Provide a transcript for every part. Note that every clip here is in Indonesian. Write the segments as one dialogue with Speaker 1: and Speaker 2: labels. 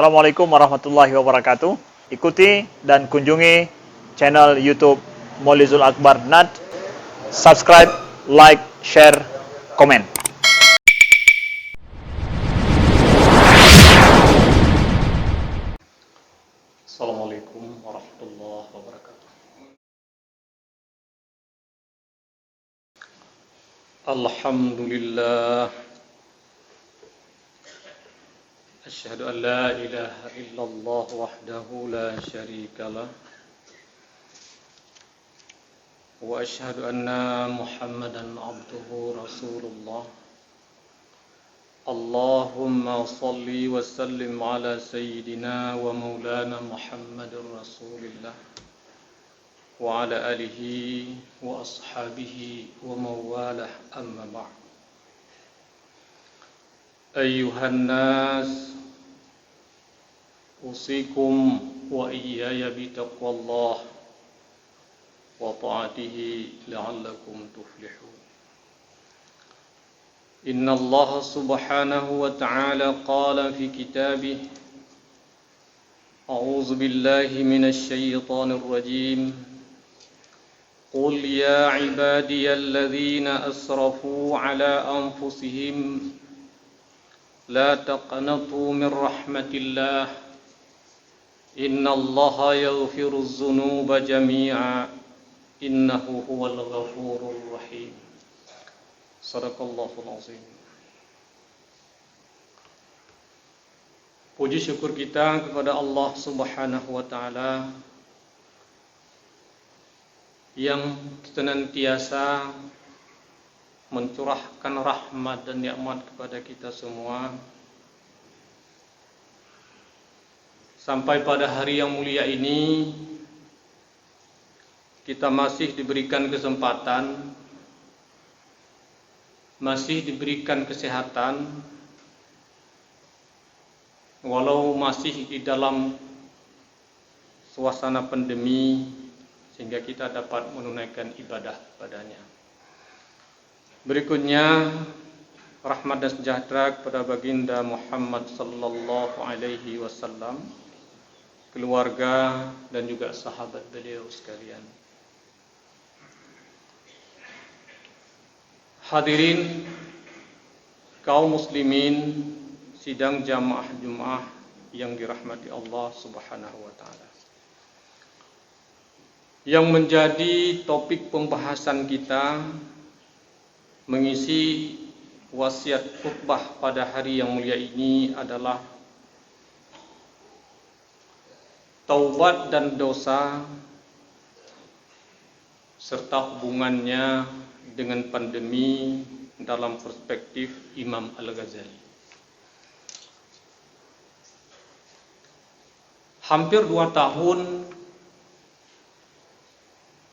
Speaker 1: Assalamualaikum warahmatullahi wabarakatuh. Ikuti dan kunjungi channel YouTube Maulizul Akbar NAD. Subscribe, like, share, komen.
Speaker 2: Assalamualaikum warahmatullahi wabarakatuh. Alhamdulillah. Asyhadu an la ilaha illallah wahdahu la syarika lah. Wa asyhadu anna Muhammadan abduhu rasulullah. Allahumma salli wa sallim ala sayyidina wa maulana Muhammadur rasulillah wa ala alihi wa ashabihi wa mawalah amma ba'd. Ayyuhan nas, usikum wa iyaya bitaqwallah wa ta'atihi la'allakum tuflihun. Inna Allah subhanahu wa ta'ala qala fi kitabih, a'udzu billahi minasy syaithanir rajim. Qul ya ibadiyalladzina asrafu ala anfusihim la taqnatu min rahmatillah innallaha yaghfiruz dzunuba jami'a innahu huwal ghafurur rahim. Sadaqallahul azim. Puji syukur kita kepada Allah Subhanahu wa taala yang senantiasa mencurahkan rahmat dan nikmat kepada kita semua sampai pada hari yang mulia ini. Kita masih diberikan kesempatan, masih diberikan kesehatan, walau masih di dalam suasana pandemi, sehingga kita dapat menunaikan ibadah padanya. Berikutnya, rahmat dan sejahtera kepada baginda Muhammad sallallahu alaihi wasallam, keluarga dan juga sahabat beliau sekalian. Hadirin kaum muslimin sidang jamaah Jumat yang dirahmati Allah Subhanahu wa taala. Yang menjadi topik pembahasan kita mengisi wasiat khutbah pada hari yang mulia ini adalah taubat dan dosa serta hubungannya dengan pandemi dalam perspektif Imam Al-Ghazali. Hampir 2 tahun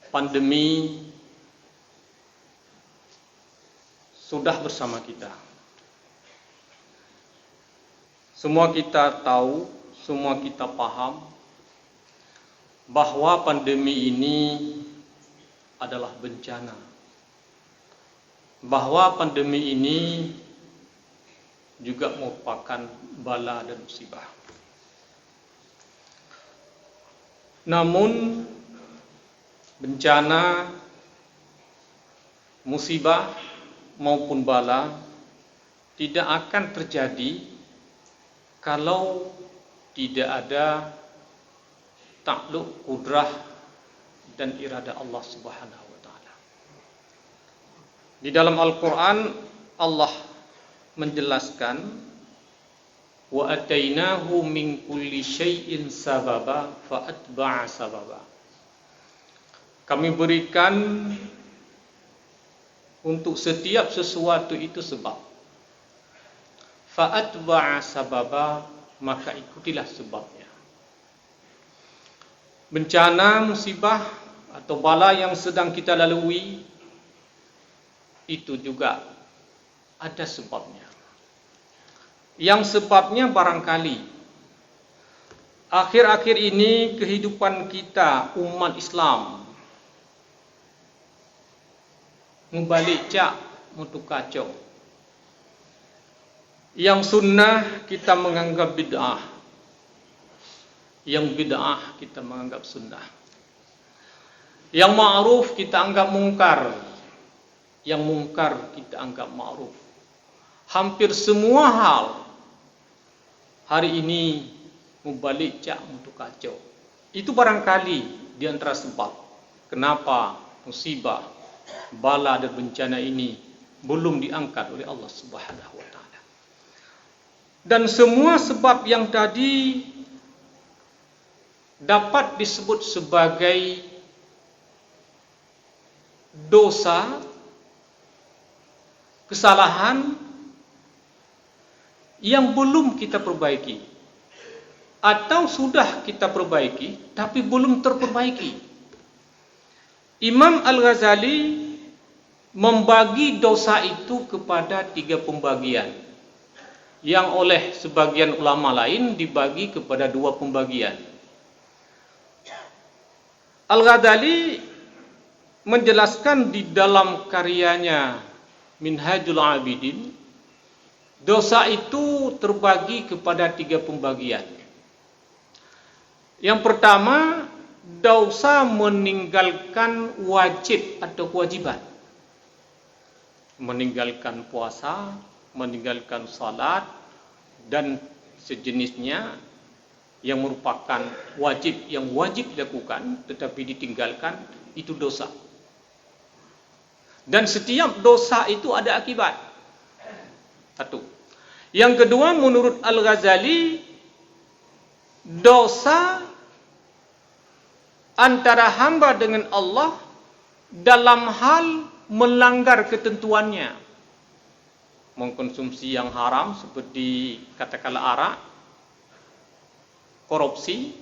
Speaker 2: pandemi sudah bersama kita. Semua kita tahu, semua kita paham bahwa pandemi ini adalah bencana. Bahwa pandemi ini juga merupakan bala dan musibah. Namun bencana, musibah maupun bala tidak akan terjadi kalau tidak ada takluk kudrah dan irada Allah Subhanahu wa taala. Di dalam Al-Qur'an Allah menjelaskan, wa atainahu min kulli syai'in sababa fa atba'a sababa. Kami berikan untuk setiap sesuatu itu sebab. Fa atba'a sababa, maka ikutilah sebabnya. Bencana, musibah atau bala yang sedang kita lalui itu juga ada sebabnya. Yang sebabnya barangkali akhir-akhir ini kehidupan kita umat Islam membalik cak mutu kacau. Yang sunnah kita menganggap bid'ah. Yang bid'ah kita menganggap sunnah. Yang ma'ruf kita anggap mungkar. Yang mungkar kita anggap ma'ruf. Hampir semua hal hari ini membalik cak untuk kacau. Itu barangkali di antara sebab kenapa musibah, bala dan bencana ini belum diangkat oleh Allah Subhanahu wa taala. Dan semua sebab yang tadi dapat disebut sebagai dosa, kesalahan yang belum kita perbaiki atau sudah kita perbaiki tapi belum terperbaiki. Imam Al-Ghazali membagi dosa itu kepada 3 pembagian, yang oleh sebagian ulama lain dibagi kepada 2 pembagian. Al-Ghazali menjelaskan di dalam karyanya Minhajul Abidin, dosa itu terbagi kepada 3 pembagian. Yang pertama, dosa meninggalkan wajib atau kewajiban. Meninggalkan puasa, meninggalkan salat, dan sejenisnya yang merupakan wajib, yang wajib dilakukan tetapi ditinggalkan, itu dosa. Dan setiap dosa itu ada akibat. Satu. Yang kedua, menurut Al-Ghazali, dosa antara hamba dengan Allah dalam hal melanggar ketentuannya. Mengkonsumsi yang haram seperti katakanlah arak, korupsi,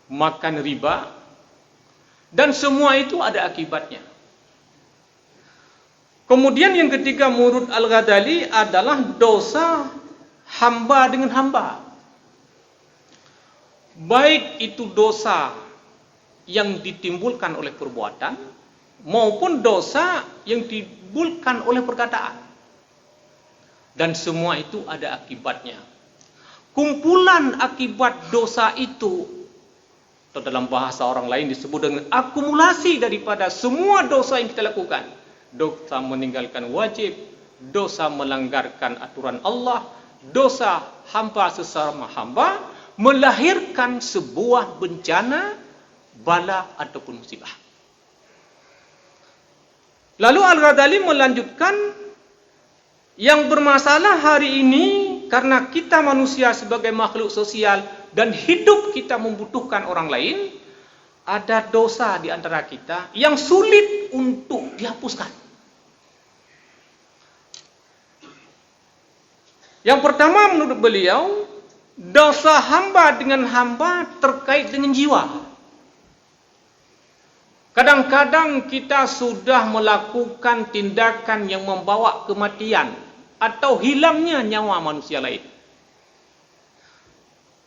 Speaker 2: makan riba, dan semua itu ada akibatnya. Kemudian yang ketiga menurut Al-Ghazali adalah dosa hamba dengan hamba. Baik itu dosa yang ditimbulkan oleh perbuatan maupun dosa yang ditimbulkan oleh perkataan. Dan semua itu ada akibatnya. Kumpulan akibat dosa itu, atau dalam bahasa orang lain disebut dengan akumulasi daripada semua dosa yang kita lakukan. Dosa meninggalkan wajib, dosa melanggarkan aturan Allah, dosa hamba sesama hamba, melahirkan sebuah bencana, bala ataupun musibah. Lalu Al-Ghazali melanjutkan, yang bermasalah hari ini karena kita manusia sebagai makhluk sosial dan hidup kita membutuhkan orang lain, ada dosa di antara kita yang sulit untuk dihapuskan. Yang pertama menurut beliau, dosa hamba dengan hamba terkait dengan jiwa. Kadang-kadang kita sudah melakukan tindakan yang membawa kematian atau hilangnya nyawa manusia lain.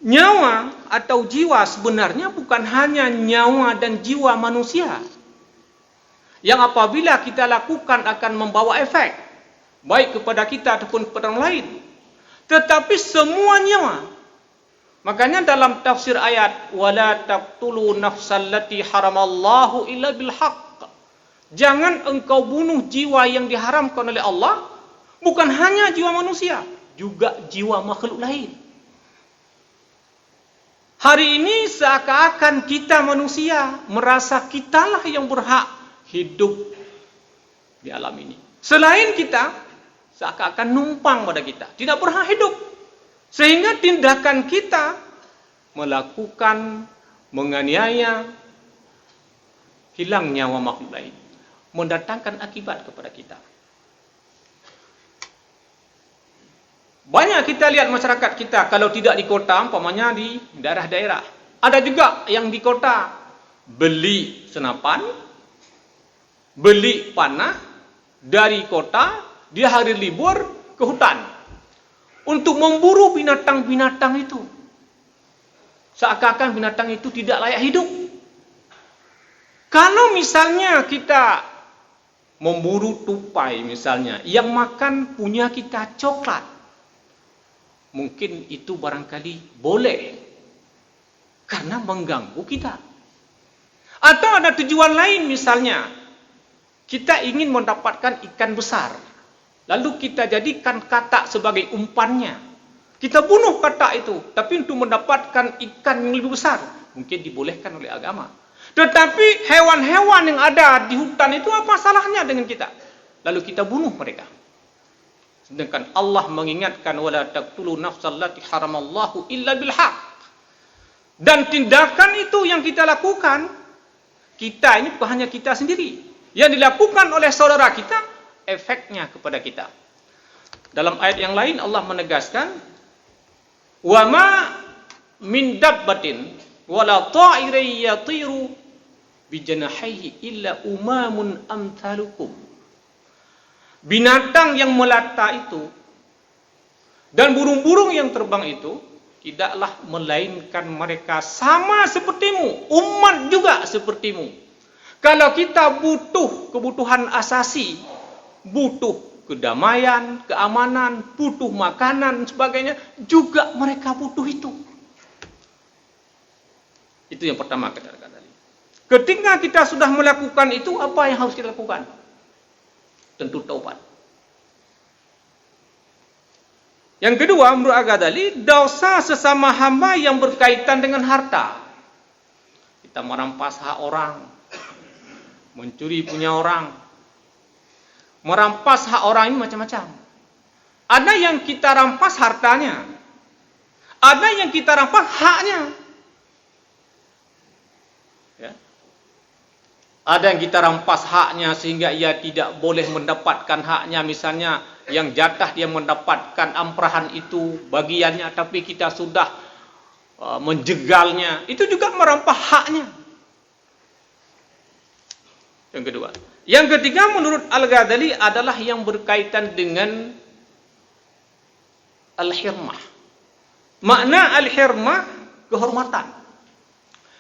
Speaker 2: Nyawa atau jiwa sebenarnya bukan hanya nyawa dan jiwa manusia, yang apabila kita lakukan akan membawa efek baik kepada kita ataupun kepada orang lain. Tetapi semua nyawa. Makanya dalam tafsir ayat wala taqtulu nafsallati haramallahu illa bil haqq. Jangan engkau bunuh jiwa yang diharamkan oleh Allah, bukan hanya jiwa manusia, juga jiwa makhluk lain. Hari ini seakan-akan kita manusia merasa kitalah yang berhak hidup di alam ini. Selain kita seakan-akan numpang pada kita, tidak berhak hidup. Sehingga tindakan kita melakukan, menganiaya, hilang nyawa makhluk lain, mendatangkan akibat kepada kita. Banyak kita lihat masyarakat kita, kalau tidak di kota, umpamanya di daerah-daerah. Ada juga yang di kota, beli senapan, beli panah, dari kota, dia hari libur ke hutan untuk memburu binatang-binatang itu. Seakan-akan binatang itu tidak layak hidup. Kalau misalnya kita memburu tupai misalnya, yang makan punya kita coklat, mungkin itu barangkali boleh. karena mengganggu kita. Atau ada tujuan lain, misalnya kita ingin mendapatkan ikan besar, lalu kita jadikan katak sebagai umpannya. Kita bunuh katak itu, tapi untuk mendapatkan ikan yang lebih besar, mungkin dibolehkan oleh agama. Tetapi hewan-hewan yang ada di hutan itu apa salahnya dengan kita? Lalu kita bunuh mereka. Sedangkan Allah mengingatkan wala taqtulu nafsal lati haramallahu illa bil haq. Dan tindakan itu yang kita lakukan, kita ini bukan hanya kita sendiri. Yang dilakukan oleh saudara kita, efeknya kepada kita. Dalam ayat yang lain Allah menegaskan, wa ma min dabbatin wala ta'irin yatiru bijanahihi illa umamun amthalukum. Binatang yang melata itu dan burung-burung yang terbang itu tidaklah melainkan mereka sama sepertimu, umat juga sepertimu. Kalau kita butuh kebutuhan asasi, butuh kedamaian, keamanan, butuh makanan, sebagainya, juga mereka butuh itu. Itu yang pertama kata-kata tadi. Ketika kita sudah melakukan itu, apa yang harus kita lakukan? Tentu taubat. Yang kedua, menurut Al-Ghazali, dosa sesama hamba yang berkaitan dengan harta. Kita merampas hak orang, mencuri punya orang, merampas hak orang ini macam-macam. Ada yang kita rampas hartanya, ada yang kita rampas haknya. Ya. Ada yang kita rampas haknya sehingga ia tidak boleh mendapatkan haknya. Misalnya yang jatah dia mendapatkan amprahan itu bagiannya, tapi kita sudah menjegalnya. Itu juga merampas haknya. Yang kedua. Yang ketiga menurut Al-Ghazali adalah yang berkaitan dengan al-hirmah. Makna al-hirmah kehormatan.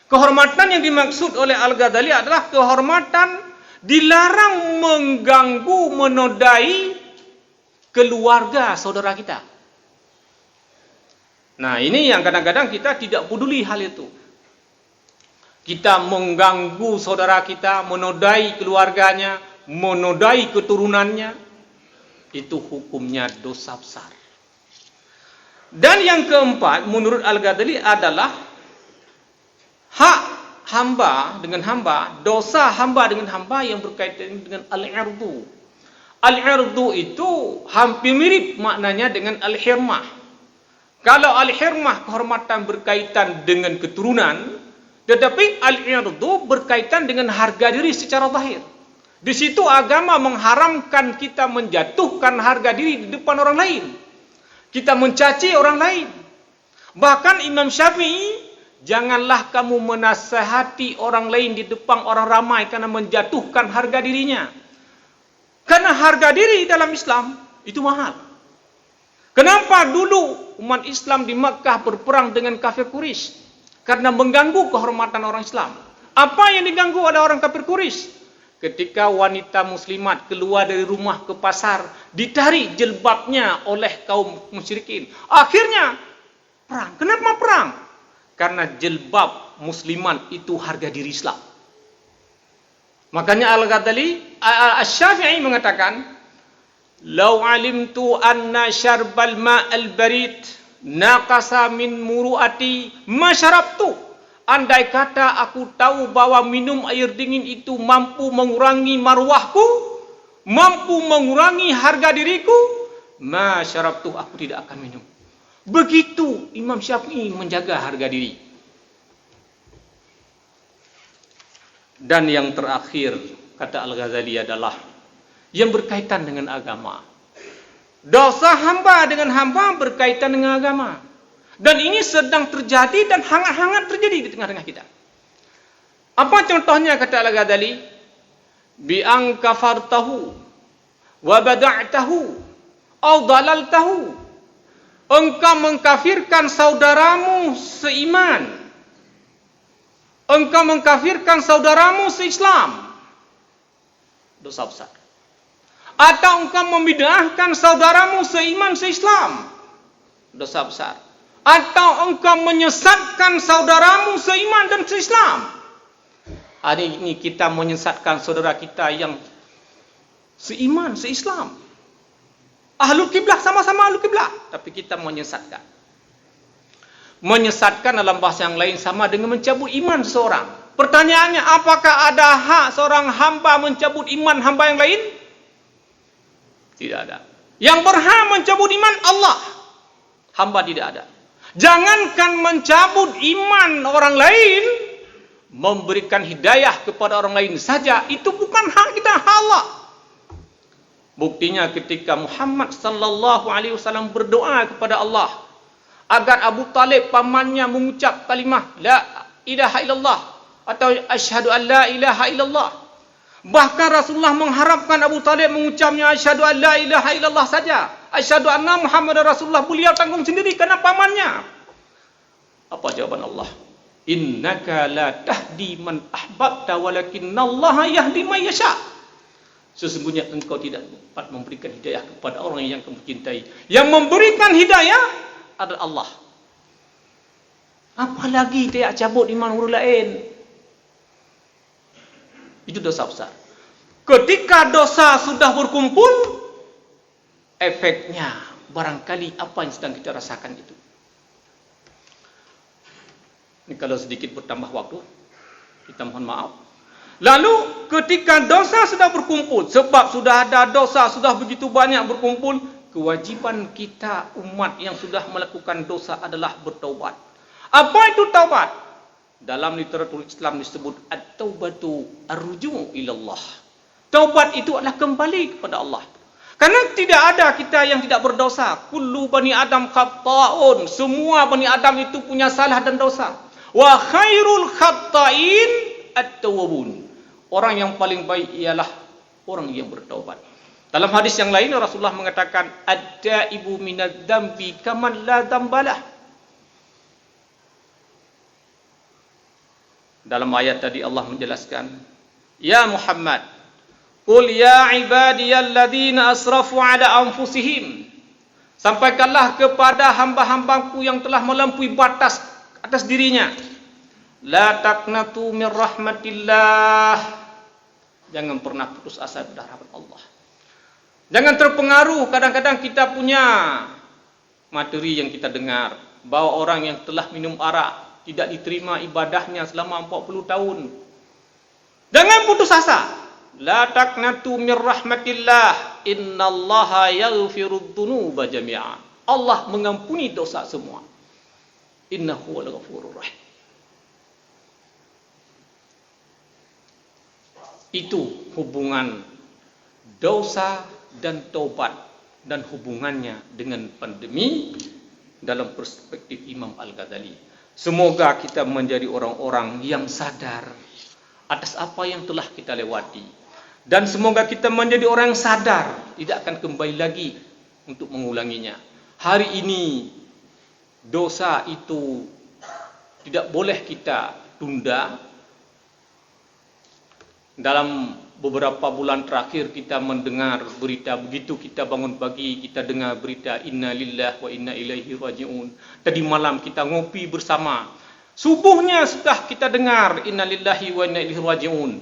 Speaker 2: Kehormatan yang dimaksud oleh Al-Ghazali adalah kehormatan dilarang mengganggu, menodai keluarga saudara kita. Nah, ini yang kadang-kadang kita tidak peduli hal itu. Kita mengganggu saudara kita, menodai keluarganya, menodai keturunannya, itu hukumnya dosa besar. Dan yang keempat menurut Al-Ghazali adalah hak hamba dengan hamba, dosa hamba dengan hamba yang berkaitan dengan al-irdu. Al-irdu itu hampir mirip maknanya dengan al-hirmah. Kalau al-hirmah kehormatan berkaitan dengan keturunan, tetapi al-irdu berkaitan dengan harga diri secara zahir. Di situ agama mengharamkan kita menjatuhkan harga diri di depan orang lain. Kita mencaci orang lain. Bahkan Imam Syafi'i, janganlah kamu menasihati orang lain di depan orang ramai karena menjatuhkan harga dirinya. Karena harga diri dalam Islam itu mahal. Kenapa dulu umat Islam di Makkah berperang dengan kafir Quraisy? Karena mengganggu kehormatan orang Islam. Apa yang diganggu oleh orang kafir Quraisy? Ketika wanita muslimat keluar dari rumah ke pasar, ditarik jilbabnya oleh kaum musyrikin. Akhirnya perang. Kenapa perang? Karena jilbab muslimat itu harga diri Islam. Makanya Al-Ghazali, Asy-Syafi'i mengatakan, "Lau alimtu anna syarbal ma'al barid naqasa min muru'ati masyarabtu." Andai kata aku tahu bahwa minum air dingin itu mampu mengurangi marwahku, mampu mengurangi harga diriku, masyarabtu, aku tidak akan minum. Begitu Imam Syafi'i menjaga harga diri. Dan yang terakhir kata Al-Ghazali adalah yang berkaitan dengan agama. Dosa hamba dengan hamba berkaitan dengan agama. Dan ini sedang terjadi dan hangat-hangat terjadi di tengah-tengah kita. Apa contohnya kata Al-Ghazali? Bi an kafartahu wa bada'tahu aw dalaltahu. Engkau mengkafirkan saudaramu seiman. Engkau mengkafirkan saudaramu seislam. Dosa besar. Atau engkau membid'ahkan saudaramu seiman seislam. Dosa besar. atau engkau menyesatkan saudaramu seiman dan seislam. Hari ini kita menyesatkan saudara kita yang seiman, seislam. Ahlul kiblah, sama-sama ahlul kiblah, tapi kita menyesatkan. Menyesatkan dalam bahasa yang lain sama dengan mencabut iman seseorang. Pertanyaannya, apakah ada hak seorang hamba mencabut iman hamba yang lain? Tidak ada. Yang berhak mencabut iman Allah. Hamba tidak ada. Jangankan mencabut iman orang lain, memberikan hidayah kepada orang lain saja, itu bukan hak kita, hak Allah. Buktinya ketika Muhammad sallallahu alaihi wasallam berdoa kepada Allah agar Abu Talib pamannya mengucap kalimah la ilaha illallah atau asyhadu an la ilaha illallah. Bahkan Rasulullah mengharapkan Abu Talib mengucapnya asyhadu an la ilaha illallah saja. Asyhadu anna Muhammadar Rasulullah, beliau tanggung sendiri karena pamannya. Apa jawaban Allah? Innaka la tahdi man ahbabta walakinnallaha yahdi man yasha. Sesungguhnya engkau tidak dapat memberikan hidayah kepada orang yang kamu cintai. Yang memberikan hidayah adalah Allah. Apalagi tidak cabut iman orang lain. Itu dosa besar. Ketika dosa sudah berkumpul, efeknya barangkali apa yang sedang kita rasakan itu. Ini kalau sedikit bertambah waktu, kita mohon maaf. Lalu ketika dosa sudah berkumpul, sebab sudah ada dosa, sudah begitu banyak berkumpul, kewajiban kita umat yang sudah melakukan dosa adalah bertaubat. Apa itu taubat? Dalam literatur Islam disebut at-taubatu ar-ruju' ilallah. Taubat itu adalah kembali kepada Allah. Karena tidak ada kita yang tidak berdosa. Kullu bani Adam khata'un. Semua bani Adam itu punya salah dan dosa. Wa khairul khatta'in at-tawwabun. Orang yang paling baik ialah orang yang bertaubat. Dalam hadis yang lain Rasulullah mengatakan ad-daibu minadz dzambi kaman la dzambalah. Dalam ayat tadi Allah menjelaskan, ya Muhammad, qul ya ibadiyalladzina asrafu ala anfusihim. Sampaikanlah kepada hamba-hambaku yang telah melampaui batas atas dirinya. La taqnatu min rahmatillah. Jangan pernah putus asa dari rahmat Allah. Jangan terpengaruh kadang-kadang kita punya materi yang kita dengar bahwa orang yang telah minum arak tidak diterima ibadahnya selama 40 tahun. Jangan putus asa. La taqnatu min rahmatillah. Innallaha yaghfirudz dzunuba jami'a. Allah mengampuni dosa semua. Innahu wal ghafurur rahim. Itu hubungan dosa dan taubat dan hubungannya dengan pandemi dalam perspektif Imam Al-Ghazali. Semoga kita menjadi orang-orang yang sadar atas apa yang telah kita lewati. Dan semoga kita menjadi orang yang sadar tidak akan kembali lagi untuk mengulanginya. Hari ini dosa itu tidak boleh kita tunda. Dalam beberapa bulan terakhir kita mendengar berita begitu kita bangun pagi kita dengar berita inna lillahi wa inna ilaihi raji'un. Tadi malam kita ngopi bersama. Subuhnya sudah kita dengar inna lillahi wa inna ilaihi raji'un.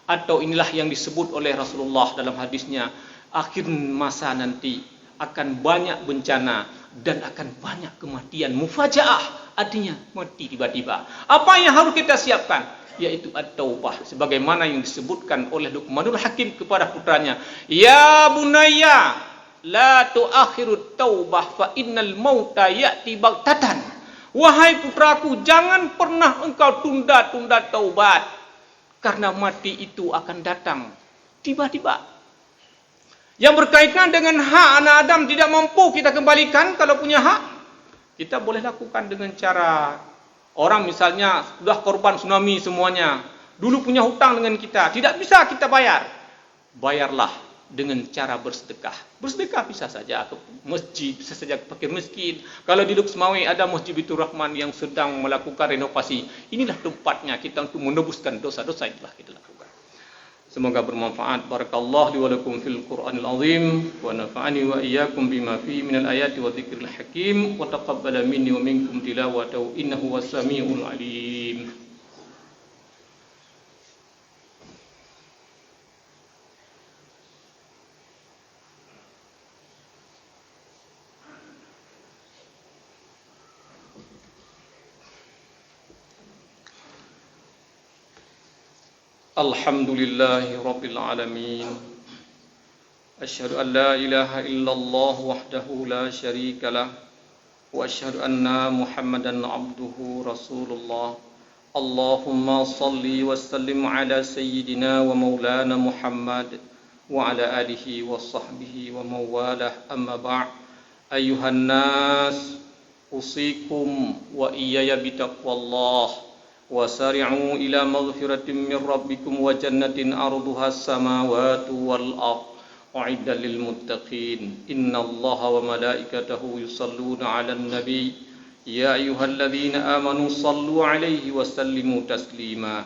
Speaker 2: Atau inilah yang disebut oleh Rasulullah dalam hadisnya, akhir masa nanti akan banyak bencana dan akan banyak kematian mufajaah, artinya mati tiba-tiba. Apa yang harus kita siapkan? Yaitu at-taubah, sebagaimana yang disebutkan oleh Luqmanul Hakim kepada putranya, ya bunayya la tuakhirut taubah fa innal mauta ya'ti baghtatan. Wahai putraku, jangan pernah engkau tunda-tunda taubat, karena mati itu akan datang tiba-tiba. Yang berkaitan dengan hak anak Adam tidak mampu kita kembalikan. Kalau punya hak, kita boleh lakukan dengan cara orang misalnya sudah korban tsunami semuanya, dulu punya hutang dengan kita, tidak bisa kita bayar. Bayarlah dengan cara bersedekah. Bersedekah bisa saja ke masjid, bisa saja ke fakir miskin. Kalau di Luxmawi ada Masjid Baitur Rahman yang sedang melakukan renovasi, inilah tempatnya kita untuk menebuskan dosa-dosa yang telah kita lakukan. Semoga bermanfaat. Barakallahu li wa lakum fil Qur'anil azim wa nafa'ani wa iyyakum bima fihi minal ayati wa dzikril hakim wa taqabbala minni wa minkum tilawatahu innahu was-sami'ul alim. Alhamdulillahi Rabbil Alamin. Asyhadu an la ilaha illallah wahdahu la syarika lah. Wa asyhadu anna Muhammadan abduhu rasulullah. Allahumma salli wa sallim ala sayyidina wa maulana Muhammad wa ala alihi wa sahbihi wa mawalah. Amma ba'd. Ayuhan nas, usikum wa iyaya bitaqwallah. وسارعوا إلى مغفرة من ربكم وجنة أرضها السماوات والأرض أعدت للمتقين إن الله وملائكته يصلون على النبي يا أيها الذين آمنوا صلوا عليه وسلموا تسليما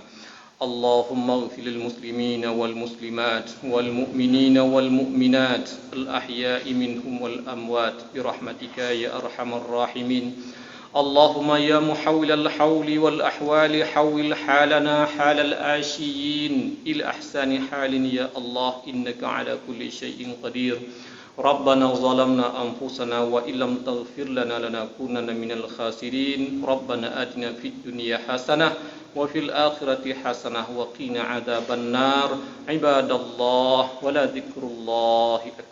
Speaker 2: اللهم اغفر للمسلمين والمسلمات والمؤمنين والمؤمنات الأحياء منهم والأموات برحمتك يا أرحم الراحمين اللهم يا محول الحول والأحوال حول حالنا حال الآشيين إلى أحسن حال يا الله إنك على كل شيء قدير ربنا ظلمنا أنفسنا وإن لم تغفر لنا لنكونن من الخاسرين ربنا آتنا في الدنيا حسنة وفي الآخرة حسنة وقنا عذاب النار عباد الله ولا ذكر الله أكبر